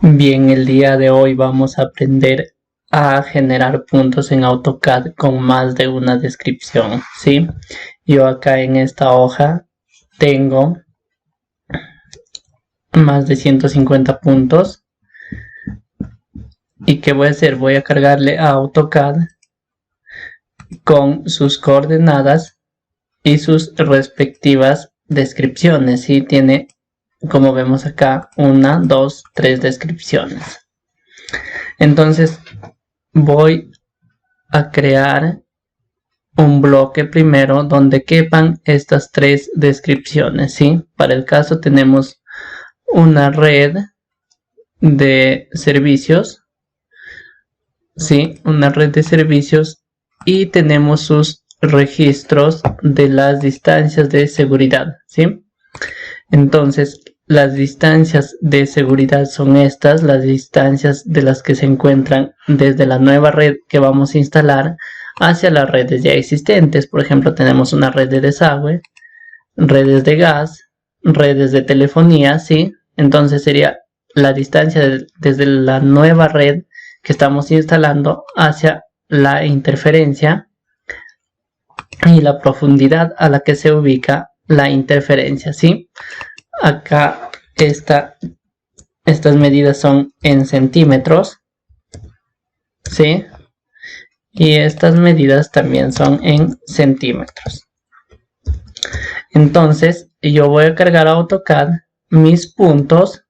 Bien, el día de hoy vamos a aprender a generar puntos en AutoCAD con más de una descripción, ¿sí? Yo acá en esta hoja tengo más de 150 puntos. ¿Y qué voy a hacer? Voy a cargarle a AutoCAD con sus coordenadas y sus respectivas descripciones, ¿sí? Tiene, como vemos acá, 1, 2, 3 descripciones. Entonces voy a crear un bloque primero donde quepan estas 3 descripciones, ¿sí? Para el caso tenemos una red de servicios, ¿sí? Una red de servicios y tenemos sus registros de las distancias de seguridad, ¿sí? Entonces, las distancias de seguridad son estas, las distancias de las que se encuentran desde la nueva red que vamos a instalar hacia las redes ya existentes. Por ejemplo, tenemos una red de desagüe, redes de gas, redes de telefonía, ¿sí? Entonces sería la distancia desde la nueva red que estamos instalando hacia la interferencia y la profundidad a la que se ubica la interferencia, ¿sí? Acá estas medidas son en centímetros, ¿sí? Y estas medidas también son en centímetros. Entonces yo voy a cargar a AutoCAD mis puntos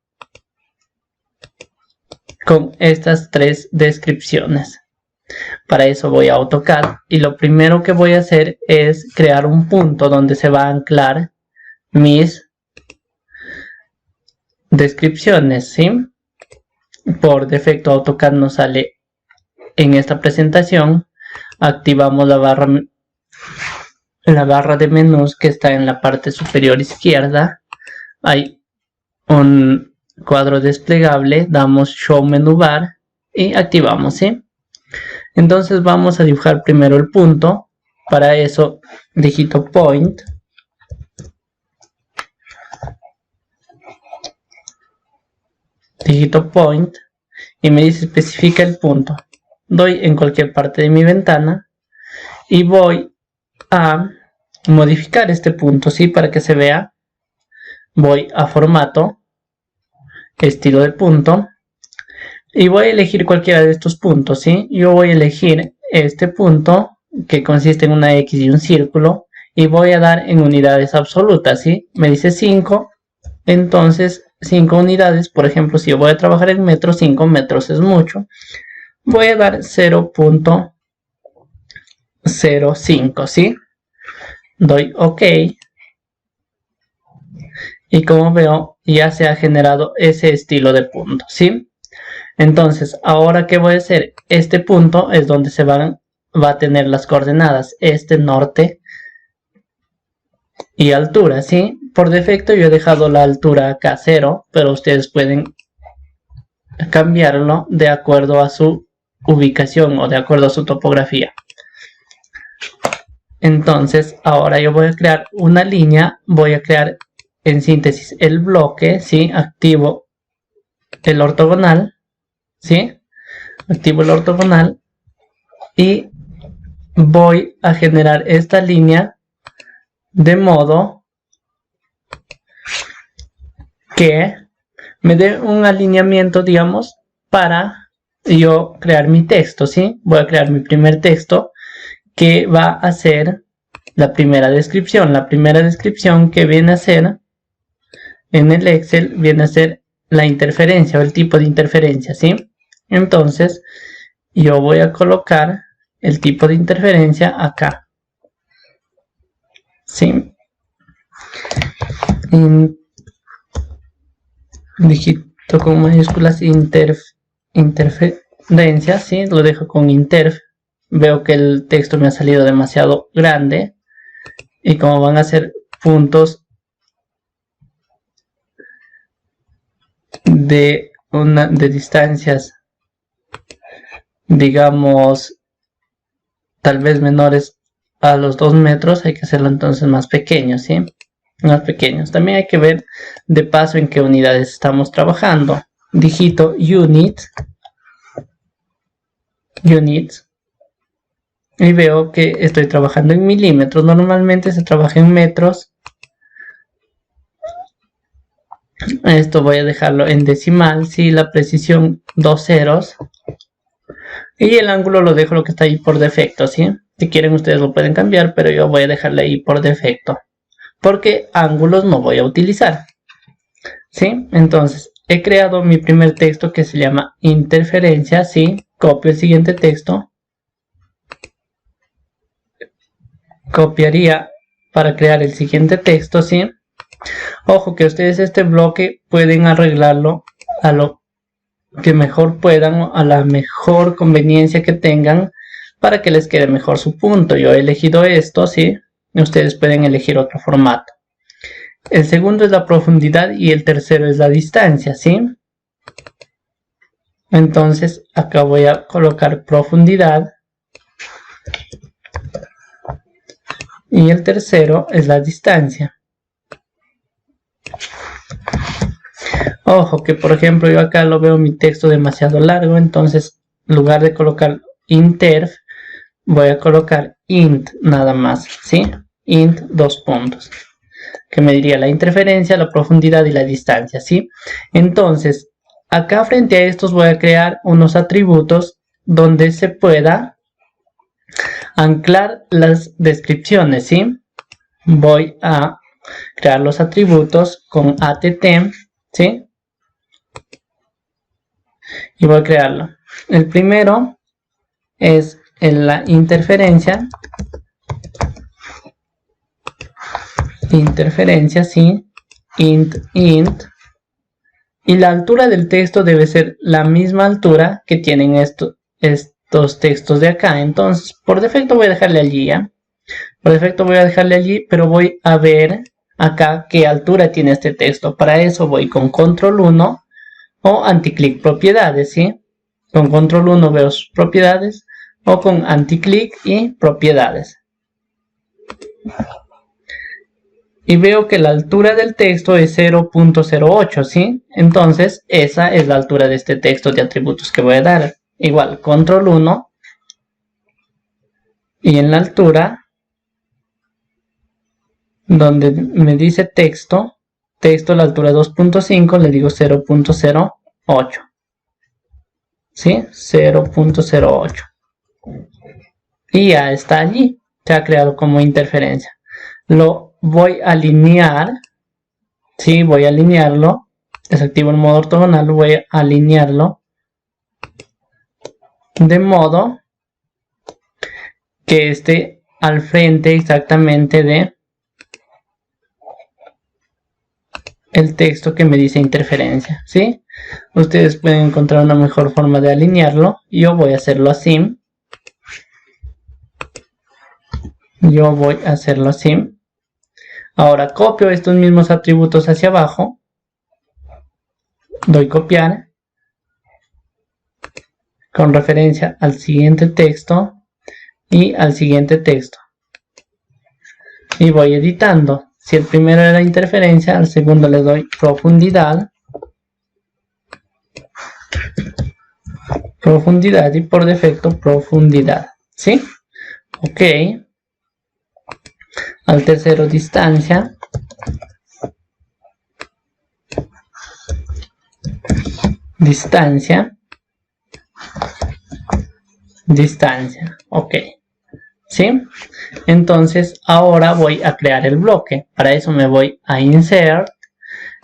con estas 3 descripciones. Para eso voy a AutoCAD y lo primero que voy a hacer es crear un punto donde se va a anclar mis descripciones, ¿sí? Por defecto AutoCAD nos sale en esta presentación. Activamos la barra de menús que está en la parte superior izquierda. Hay un cuadro desplegable, damos Show Menu Bar y activamos, ¿sí? Entonces vamos a dibujar primero el punto. Para eso digito Point. Digito Point y me dice especifica el punto. Doy en cualquier parte de mi ventana y voy a modificar este punto, ¿sí? Para que se vea. Voy a formato, estilo de punto y voy a elegir cualquiera de estos puntos, ¿sí? Yo voy a elegir este punto que consiste en una X y un círculo y voy a dar en unidades absolutas, ¿sí? Me dice 5, entonces 5 unidades, por ejemplo, si yo voy a trabajar en metros, 5 metros es mucho. Voy a dar 0.05, ¿sí? Doy OK. Y como veo, ya se ha generado ese estilo de punto, ¿sí? Entonces, ahora, ¿qué voy a hacer? Este punto es donde se va a tener las coordenadas, norte y altura, ¿sí? Por defecto yo he dejado la altura acá 0, pero ustedes pueden cambiarlo de acuerdo a su ubicación o de acuerdo a su topografía. Entonces, ahora yo voy a crear una línea, voy a crear en síntesis el bloque, ¿sí? Activo el ortogonal, ¿sí? Activo el ortogonal y voy a generar esta línea de modo que me dé un alineamiento, digamos, para yo crear mi texto, ¿sí? Voy a crear mi primer texto que va a ser la primera descripción. La primera descripción que viene a ser en el Excel viene a ser la interferencia o el tipo de interferencia, ¿sí? Entonces yo voy a colocar el tipo de interferencia acá, ¿sí? Digito con mayúsculas interferencia, ¿sí? Lo dejo con interf. Veo que el texto me ha salido demasiado grande y como van a ser puntos de distancias, digamos, tal vez menores a los 2 metros, hay que hacerlo entonces más pequeño, ¿sí? Más pequeños. También hay que ver de paso en qué unidades estamos trabajando. digito units y veo que estoy trabajando en milímetros. Normalmente se trabaja en metros. Esto voy a dejarlo en decimal, ¿sí? La precisión 2 ceros. Y el ángulo lo dejo lo que está ahí por defecto, ¿sí? Si quieren ustedes lo pueden cambiar, pero yo voy a dejarle ahí por defecto, porque ángulos no voy a utilizar, ¿sí? Entonces, he creado mi primer texto que se llama interferencia, ¿sí? Copio el siguiente texto. Copiaría para crear el siguiente texto, ¿sí? Ojo que ustedes este bloque pueden arreglarlo a lo que mejor puedan, a la mejor conveniencia que tengan, para que les quede mejor su punto. Yo he elegido esto, ¿sí? Ustedes pueden elegir otro formato. El segundo es la profundidad y el tercero es la distancia, ¿sí? Entonces acá voy a colocar profundidad y el tercero es la distancia. Ojo que por ejemplo yo acá lo veo mi texto demasiado largo, entonces en lugar de colocar interf voy a colocar int nada más, ¿sí? Int 2 puntos, que me diría la interferencia, la profundidad y la distancia, ¿sí? Entonces acá frente a estos voy a crear unos atributos donde se pueda anclar las descripciones, ¿sí? Voy a crear los atributos con att, ¿sí? Y voy a crearlo. El primero es en la interferencia, ¿sí? Int, y la altura del texto debe ser la misma altura que tienen estos textos de acá. Entonces, por defecto voy a dejarle allí, ¿ya? Por defecto voy a dejarle allí, pero voy a ver acá qué altura tiene este texto. Para eso voy con control 1 o anticlic propiedades, ¿sí? Con control 1 veo sus propiedades, o con anticlic y propiedades. Y veo que la altura del texto es 0.08, ¿sí? Entonces, esa es la altura de este texto de atributos que voy a dar. Igual, control 1. Y en la altura, donde me dice texto, la altura 2.5, le digo 0.08. ¿Sí? 0.08. Y ya está allí. Se ha creado como interferencia. Lo voy a alinear. Sí, voy a alinearlo. Desactivo el modo ortogonal. Voy a alinearlo de modo que esté al frente exactamente de el texto que me dice interferencia, ¿sí? Ustedes pueden encontrar una mejor forma de alinearlo. Yo voy a hacerlo así. Ahora copio estos mismos atributos hacia abajo. Doy copiar. Con referencia al siguiente texto y al siguiente texto. Y voy editando. Si el primero era interferencia, al segundo le doy profundidad. Profundidad y por defecto profundidad. ¿Sí? Ok. Al tercero distancia. Distancia. Ok. ¿Sí? Entonces ahora voy a crear el bloque. Para eso me voy a insert,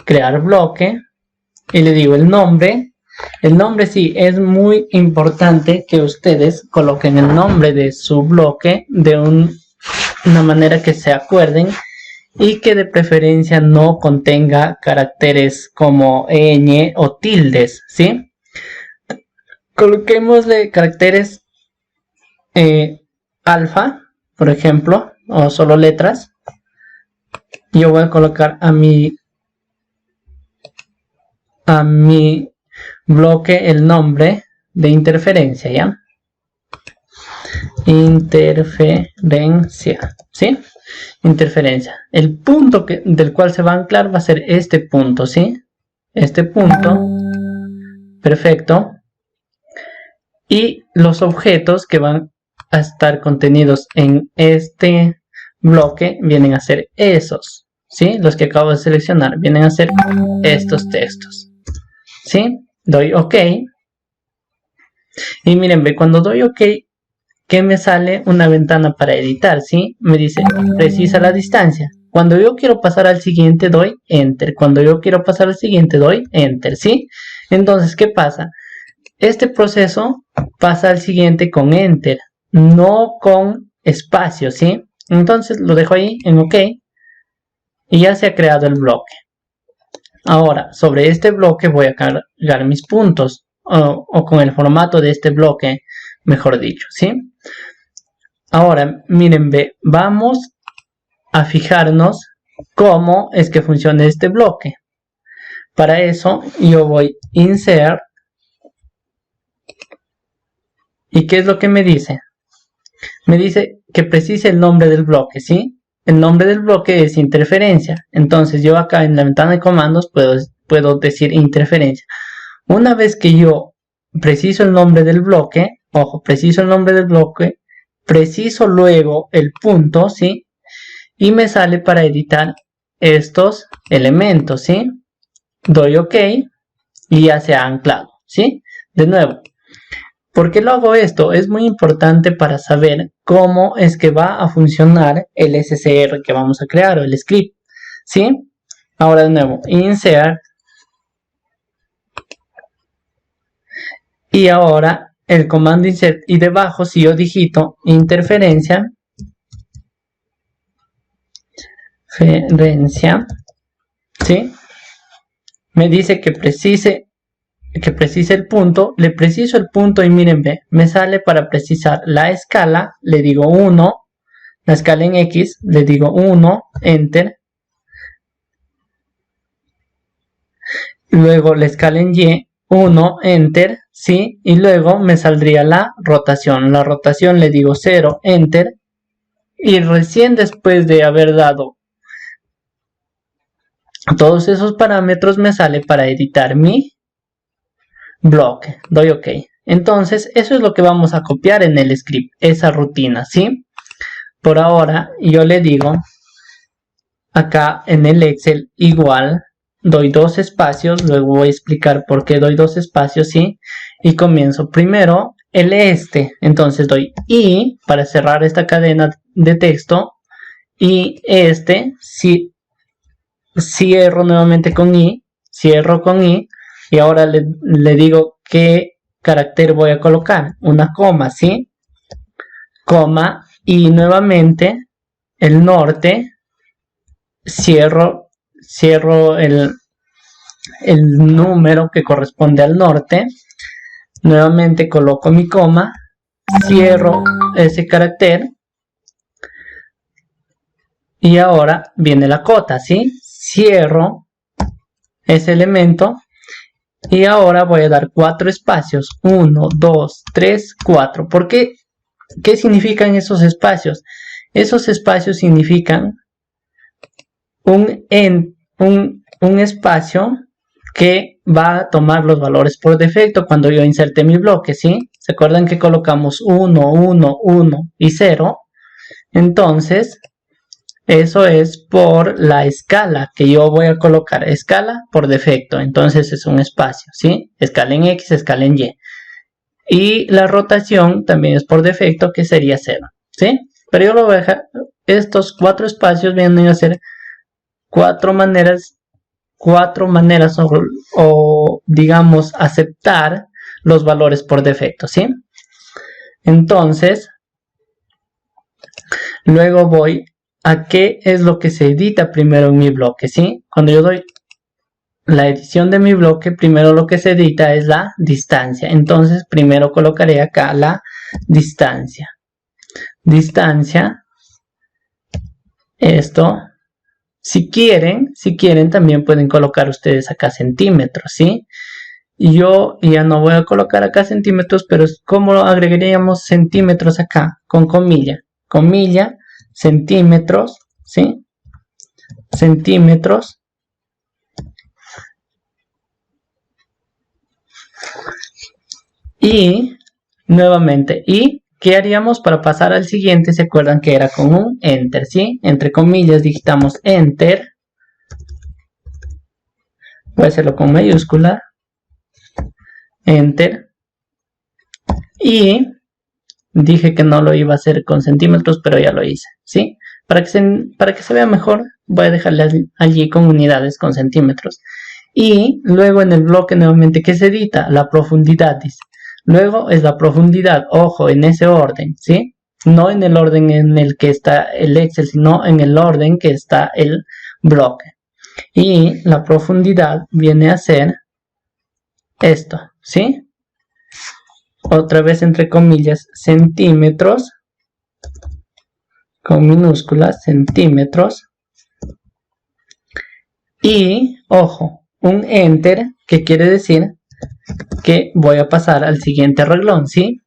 crear bloque y le digo el nombre. El nombre sí es muy importante que ustedes coloquen el nombre de su bloque de una manera que se acuerden y que de preferencia no contenga caracteres como ñ o tildes, ¿sí? Coloquémosle caracteres alfa, por ejemplo, o solo letras. Yo voy a colocar a mi bloque el nombre de interferencia, ¿ya? Interferencia, ¿sí? Interferencia. El punto del cual se va a anclar va a ser este punto, ¿sí? Este punto. Perfecto. Y los objetos que van a estar contenidos en este bloque vienen a ser esos, ¿sí? Los que acabo de seleccionar vienen a ser estos textos, ¿sí? Doy OK. Y miren, ve, cuando doy OK, que me sale una ventana para editar, ¿sí? Me dice, precisa la distancia. Cuando yo quiero pasar al siguiente, doy Enter. Cuando yo quiero pasar al siguiente, doy Enter, ¿sí? Entonces, ¿qué pasa? Este proceso pasa al siguiente con Enter, no con espacio, ¿sí? Entonces, lo dejo ahí en OK. Y ya se ha creado el bloque. Ahora, sobre este bloque voy a cargar mis puntos. O con el formato de este bloque, mejor dicho, ¿sí? Ahora, miren, ve, vamos a fijarnos cómo es que funciona este bloque. Para eso, yo voy Insert. ¿Y qué es lo que me dice? Me dice que precise el nombre del bloque, ¿sí? El nombre del bloque es interferencia. Entonces, yo acá en la ventana de comandos puedo decir interferencia. Una vez que yo preciso el nombre del bloque, ojo, preciso el nombre del bloque, preciso luego el punto, ¿sí? Y me sale para editar estos elementos, ¿sí? Doy OK y ya se ha anclado, ¿sí? De nuevo, ¿por qué lo hago esto? Es muy importante para saber cómo es que va a funcionar el SCR que vamos a crear o el script, ¿sí? Ahora de nuevo, Insert. Y ahora el comando insert y debajo si yo digito interferencia, ¿sí? Me dice que precise el punto, le preciso el punto y miren, ve, me sale para precisar la escala, le digo 1, la escala en X, le digo 1, Enter. Luego la escala en Y, 1, Enter, ¿sí? Y luego me saldría la rotación. La rotación le digo 0, Enter. Y recién después de haber dado todos esos parámetros me sale para editar mi bloque. Doy OK. Entonces, eso es lo que vamos a copiar en el script, esa rutina, ¿sí? Por ahora, yo le digo acá en el Excel igual, doy 2 espacios, luego voy a explicar por qué doy 2 espacios, ¿sí? Y comienzo primero el entonces doy I para cerrar esta cadena de texto y si cierro nuevamente con I, cierro con I y ahora le digo qué carácter voy a colocar, una coma, ¿sí? Coma y nuevamente el norte, cierro el número que corresponde al norte, nuevamente coloco mi coma, cierro ese carácter y ahora viene la cota, ¿sí? Cierro ese elemento y ahora voy a dar 4 espacios, 1, 2, 3, 4. ¿Por qué? ¿Qué significan esos espacios? Esos espacios significan un espacio que va a tomar los valores por defecto cuando yo inserte mi bloque, ¿sí? ¿Se acuerdan que colocamos 1, 1, 1 y 0? Entonces, eso es por la escala que yo voy a colocar. Escala por defecto, entonces es un espacio, ¿sí? Escala en X, escala en Y. Y la rotación también es por defecto, que sería 0, ¿sí? Pero yo lo voy a dejar, estos 4 espacios vienen a ser 4 maneras o digamos aceptar los valores por defecto, ¿sí? Entonces, luego voy a qué es lo que se edita primero en mi bloque, ¿sí? Cuando yo doy la edición de mi bloque, primero lo que se edita es la distancia. Entonces, primero colocaré acá la distancia. Distancia, esto. Si quieren también pueden colocar ustedes acá centímetros, ¿sí? Y yo ya no voy a colocar acá centímetros, pero ¿cómo agregaríamos centímetros acá? Con comilla. Comilla, centímetros, ¿sí? Centímetros. y nuevamente, ¿y qué haríamos para pasar al siguiente? ¿Se acuerdan que era con un enter? ¿Sí? Entre comillas digitamos enter. Voy a hacerlo con mayúscula. Enter. Y dije que no lo iba a hacer con centímetros, pero ya lo hice, ¿sí? Para que se vea mejor, voy a dejarle allí con unidades, con centímetros. Y luego en el bloque nuevamente que se edita, la profundidad dice. Luego es la profundidad, ojo, en ese orden, ¿sí? No en el orden en el que está el Excel, sino en el orden que está el bloque. Y la profundidad viene a ser esto, ¿sí? Otra vez entre comillas, centímetros, con minúsculas, centímetros. Y, ojo, un enter, que quiere decir que voy a pasar al siguiente reglón, ¿sí?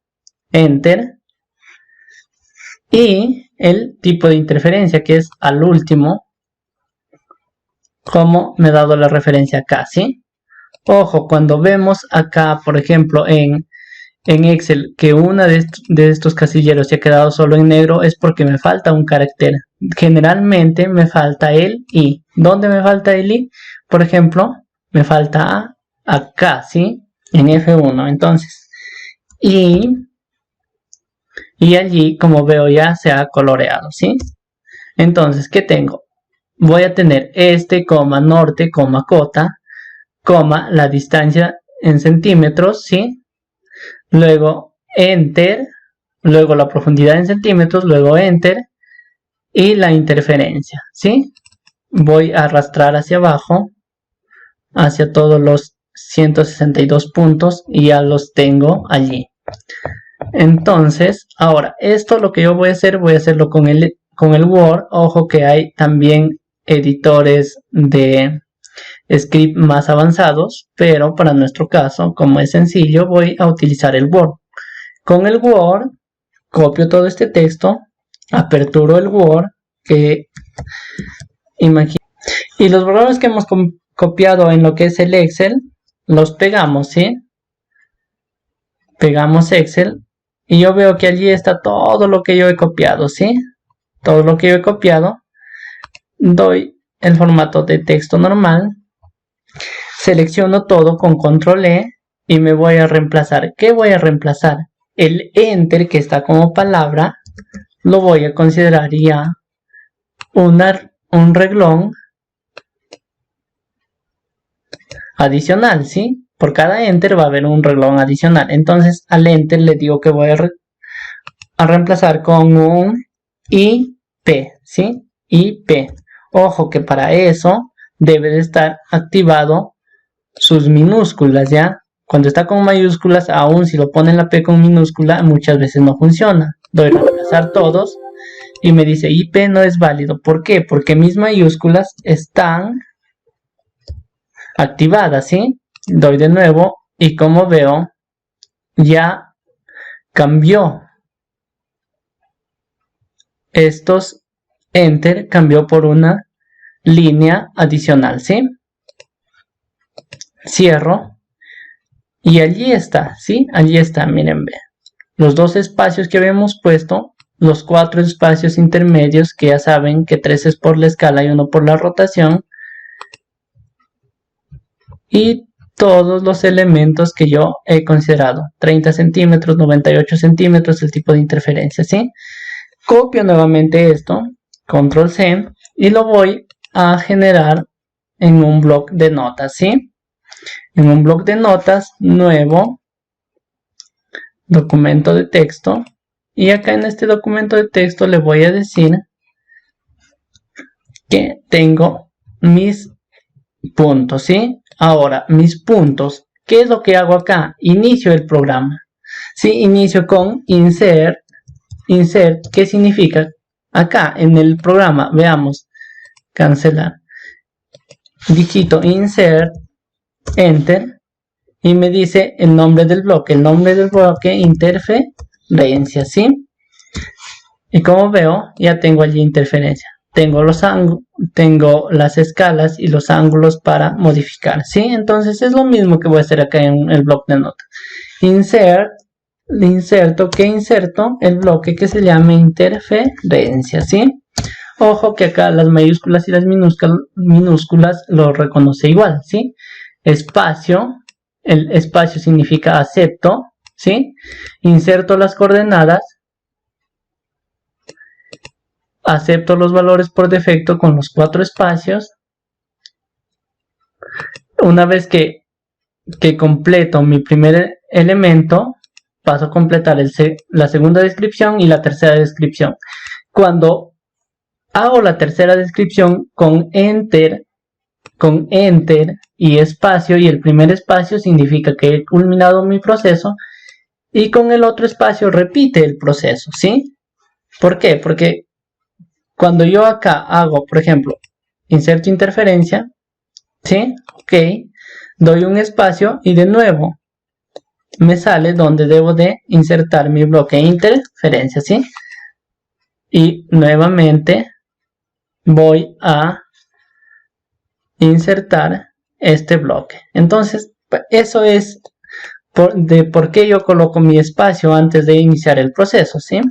Enter. Y el tipo de interferencia, que es al último, como me he dado la referencia acá, ¿sí? Ojo, cuando vemos acá, por ejemplo, en Excel, que una de estos casilleros se ha quedado solo en negro, es porque me falta un carácter. Generalmente me falta el I. ¿Dónde me falta el I? Por ejemplo, me falta acá, ¿sí? En F1. Entonces, y allí, como veo, ya se ha coloreado, ¿sí? Entonces, ¿qué tengo? Voy a tener este, coma, norte, coma, cota, coma, la distancia en centímetros, ¿sí? Luego enter, luego la profundidad en centímetros, luego enter y la interferencia, ¿sí? Voy a arrastrar hacia abajo, hacia todos los 162 puntos y ya los tengo allí. Entonces, ahora, esto lo que yo voy a hacerlo con el Word. Ojo que hay también editores de script más avanzados, pero para nuestro caso, como es sencillo, voy a utilizar el Word. Con el Word, copio todo este texto, aperturo el Word, y los borradores que hemos copiado en lo que es el Excel, los pegamos, ¿sí? Pegamos Excel, y yo veo que allí está todo lo que yo he copiado, ¿sí? Todo lo que yo he copiado. Doy el formato de texto normal, selecciono todo con control E y me voy a reemplazar. ¿Qué voy a reemplazar? El enter que está como palabra lo voy a considerar ya un reglón adicional, ¿sí? Por cada enter va a haber un reglón adicional. Entonces al enter le digo que voy a reemplazar con un IP, ¿sí? IP. Ojo que para eso debe de estar activado sus minúsculas, ¿ya? Cuando está con mayúsculas, aún si lo ponen la P con minúscula, muchas veces no funciona. Doy a reemplazar todos y me dice IP no es válido. ¿Por qué? Porque mis mayúsculas están activadas, ¿sí? Doy de nuevo y como veo, ya cambió. Estos enter cambió por una línea adicional, ¿sí? Cierro y allí está, ¿sí? Allí está, miren, vean. Los dos espacios que habíamos puesto, los 4 espacios intermedios, que ya saben que 3 es por la escala y 1 por la rotación, y todos los elementos que yo he considerado, 30 centímetros, 98 centímetros, el tipo de interferencia, ¿sí? Copio nuevamente esto, control C, y lo voy a generar en un bloc de notas, ¿sí? En un bloc de notas nuevo, documento de texto, y acá en este documento de texto le voy a decir que tengo mis puntos, ¿sí? Ahora, mis puntos, ¿qué es lo que hago acá? Inicio el programa, ¿sí? Inicio con insert, ¿qué significa? Acá en el programa, veamos, cancelar, digito insert, enter, y me dice el nombre del bloque, interferencia, ¿sí? Y como veo, ya tengo allí interferencia. tengo las escalas y los ángulos para modificar, ¿sí? Entonces es lo mismo que voy a hacer acá en el bloc de notas. Inserto el bloque que se llama interferencia, ¿sí? Ojo que acá las mayúsculas y las minúsculas lo reconoce igual, ¿sí? Espacio, el espacio significa acepto, ¿sí? Inserto las coordenadas, acepto los valores por defecto con los 4 espacios. Una vez que completo mi primer elemento, paso a completar la segunda descripción y la tercera descripción. Cuando hago la tercera descripción con enter y espacio, y el primer espacio significa que he culminado mi proceso, y con el otro espacio repite el proceso, ¿sí? ¿Por qué? Porque cuando yo acá hago, por ejemplo, inserto interferencia, ¿sí? Ok, doy un espacio y de nuevo me sale donde debo de insertar mi bloque de interferencia, ¿sí? Y nuevamente voy a insertar este bloque. Entonces, eso es por qué yo coloco mi espacio antes de iniciar el proceso, ¿sí?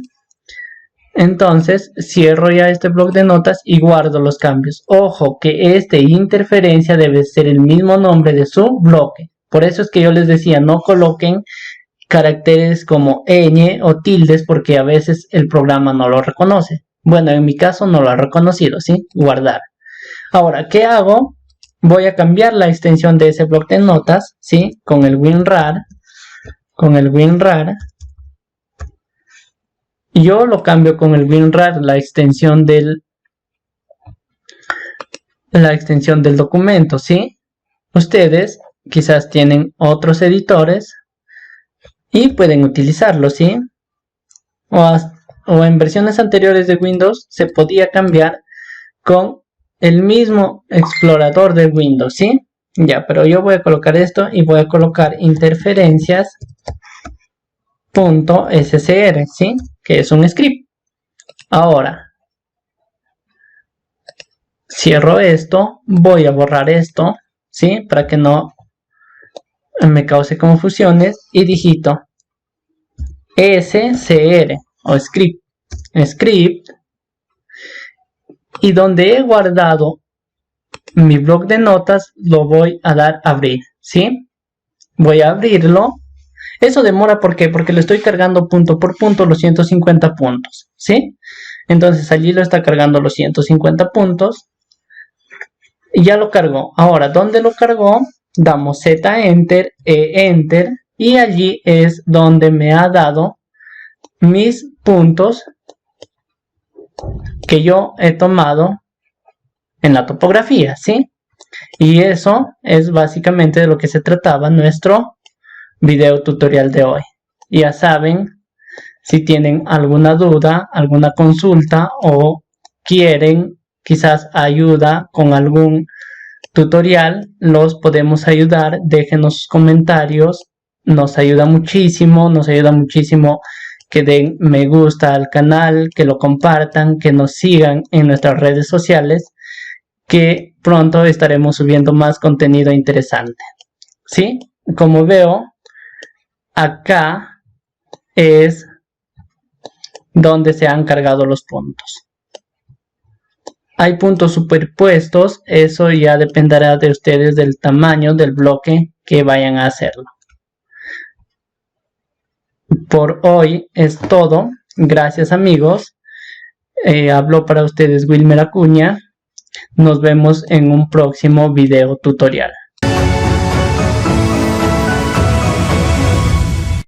Entonces, cierro ya este bloc de notas y guardo los cambios. Ojo que este interferencia debe ser el mismo nombre de su bloque. Por eso es que yo les decía, no coloquen caracteres como ñ o tildes porque a veces el programa no lo reconoce. Bueno, en mi caso no lo ha reconocido, ¿sí? Guardar. Ahora, ¿qué hago? Voy a cambiar la extensión de ese bloc de notas, ¿sí? Con el WinRAR. Yo lo cambio con el WinRAR, la extensión del documento, ¿sí? Ustedes quizás tienen otros editores y pueden utilizarlo, ¿sí? O en versiones anteriores de Windows se podía cambiar con el mismo explorador de Windows, ¿sí? Ya, pero yo voy a colocar esto y voy a colocar interferencias.scr, ¿sí? Que es un script. Ahora, cierro esto, voy a borrar esto, ¿sí? Para que no me cause confusiones y digito scr o script, y donde he guardado mi bloc de notas lo voy a dar a abrir, ¿sí? Voy a abrirlo. Eso demora, ¿por qué? Porque lo estoy cargando punto por punto los 150 puntos, ¿sí? Entonces allí lo está cargando los 150 puntos y ya lo cargó. Ahora, ¿dónde lo cargó? Damos Z Enter, E Enter, y allí es donde me ha dado mis puntos que yo he tomado en la topografía, ¿sí? Y eso es básicamente de lo que se trataba nuestro video tutorial de hoy. Ya saben, si tienen alguna duda, alguna consulta o quieren quizás ayuda con algún tutorial, los podemos ayudar. Déjenos sus comentarios, nos ayuda muchísimo que den me gusta al canal, que lo compartan, que nos sigan en nuestras redes sociales, que pronto estaremos subiendo más contenido interesante, ¿sí? Como veo, acá es donde se han cargado los puntos. Hay puntos superpuestos, eso ya dependerá de ustedes del tamaño del bloque que vayan a hacerlo. Por hoy es todo. Gracias, amigos. Habló para ustedes Wilmer Acuña. Nos vemos en un próximo video tutorial.